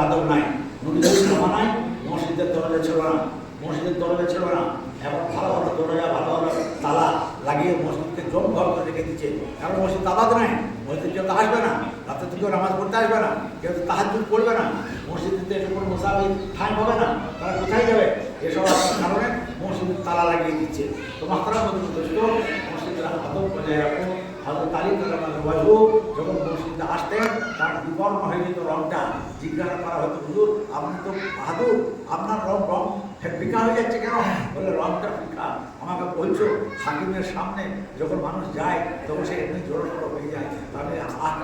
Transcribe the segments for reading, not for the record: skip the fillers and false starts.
আদব নাই। নবীদের জামানায় মসজিদের দরজা ছিল না, মসজিদের দরজা ছিল না। এখন ভালো ভালো দরজা, ভালো ভালো তালা লাগিয়ে মসজিদকে জমঘর করে রেখে দিচ্ছে। কারণ মসজিদ তালাদ নাই, মসজিদ কেউ তো আসবে না, রাতে তো কেউ নামাজ পড়তে আসবে না, কেউ তো তাহাজ্জুদ পড়বে না, মসজিদে এসে কোনো মুসাফির ঠাঁই হবে না, তারা কোথায় যাবে? এসব কারণে মসজিদের তালা লাগিয়ে দিচ্ছে। তো মাত্রা মধ্যস্থ মসজিদের আদব বজায় রাখুন। হযরত আলী রাদিয়াল্লাহু যখন মসজিদে আসতেন তার বিবর্ণ হয়ে যেত রংটা। জিজ্ঞাসা করা হতো, হুজুর আপনি তো বাহাদুর, আপনার রং ফিকা হয়ে যাচ্ছে কেন? বলে রংটা ফিকা। আমাকে বলছো হাকিমের সামনে যখন মানুষ যায় তখন সে এমনি জোর হয়ে যায়। তাহলে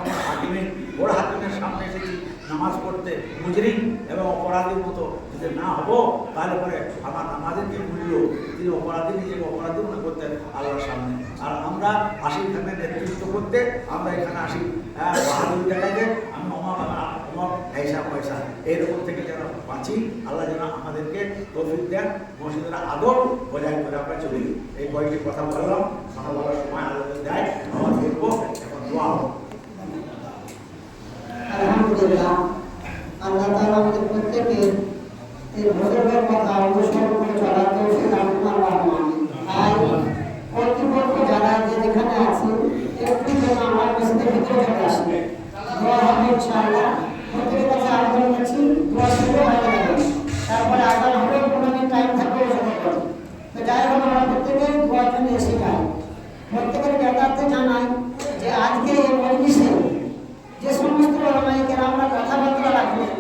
আমার হাকিমের বড় হাকিমের সামনে এসেছি নামাজ পড়তে, মুজরিম এবং অপরাধীর মতো যদি না হবো তাহলে পরে আমার নামাজের কি মূল্য? তিনি অপরাধী, নিজেকে অপরাধী মনে করতেন আল্লাহর সামনে। আর আমরা আসি এখানে নেতৃত্ব করতে, আমরা এখানে আসি বাহাদুর দেখাতে, আমি অমর পয়সা পয়সা এইরকম থেকে যেন বাঁচি। আল্লাহ যেন আমাদেরকে তৌফিক দেন, মসজিদের আদব বজায় করে আমরা চলি। এই কয়েকটি কথা বললাম, কথা বলার সময় আল্লাহ দেয় আমার দেখবো। এখন দোয়া হোক। আলহামদুলিল্লাহ, আল্লাহ তাআলা আমাদের প্রত্যেককে এই ভোজনের কথা অনুসরণ করে চলার তৌফিক দান করুন। আর কর্তৃপক্ষ যারা যেখানে আছে একটু যেন আমার মসজিদের ভিতরে চলে আসে, দোয়া হবে ইনশাআল্লাহ। প্রত্যেকের কাছে আবেদন করছি, দোয়া শুরু হয়ে যাবে, তারপরে আগাম হবে 15 মিনিট টাইম থাকবে ওই সময় করে। তো যাই হোক, আমরা প্রত্যেকে দোয়ার জন্য এসে যাই। প্রত্যেকের জ্ঞাতার্থে জানাই যে আজকে এই মজলিসে যে সমস্ত ওলামায়ে আমরা কথাবার্তা রাখলেন,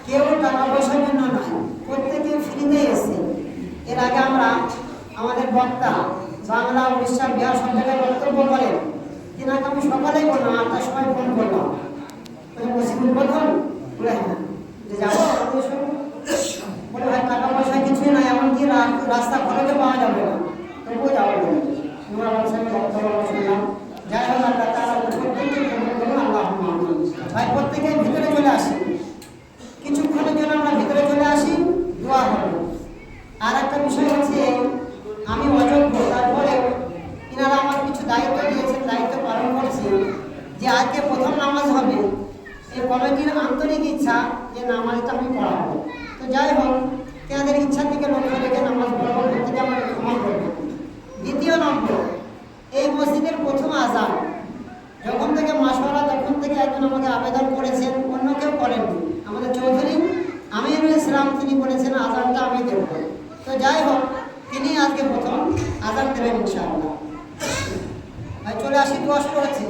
কেউ টাকা পয়সার জন্য নয়, প্রত্যেকে ফ্রিতে এসে। এর আগে আমরা আমাদের বক্তা বাংলা, উড়িষ্যা, বিহার সব জায়গায় বক্তব্য করেন, যেনাকে আমি সকালেই বললাম, 8টার সময় ফোন করলাম, মসজিদ উদ্বোধন বলে হ্যাঁ যে যাবো, বলে ভাই টাকা পয়সা কিছুই নাই, এমনকি রাস্তা খরচে পাওয়া যাবে না, তবুও যাবো বলে আমরা আমার সঙ্গে বক্তব্য শুনলাম। যাই হোক, আল্লাহ তাআলা প্রত্যেককে কবুল করুন। আল্লাহুম্মা আমিন। ভাই প্রত্যেকে ভিতরে চলে আসি, কিছুক্ষণের জন্য আমরা ভিতরে চলে আসি, দোয়া হবে। আর একটা বিষয় হচ্ছে, আমি অযোগ্য, তারপরে ইনারা আমার কিছু দায়িত্ব দিয়েছেন, দায়িত্ব পালন করছি। যে আজকে প্রথম নামাজ হবে, এই কমিটির আন্তরিক ইচ্ছা যে নামাজটা আমি পড়াবো। তো যাই হোক, তাদের ইচ্ছার দিকে লক্ষ্য রেখে নামাজ পড়াবো, প্রত্যেকে আমাকে ক্ষমা করবে। দ্বিতীয় নম্বর, এই মসজিদের প্রথম আযান যখন থেকে মাশওয়ারা, তখন থেকে একজন আমাকে আবেদন করেছেন, অন্য কেউ করেননি, আমাদের চৌধুরী আমিরুল ইসলাম, তিনি বলেছেন আযানটা আমি দেব। তো যাই হোক, তিনি আজকে প্রথম আযান দেবেন ইনশাআল্লাহ। ভাই চলে আসি, দোয়া শুরু হচ্ছে।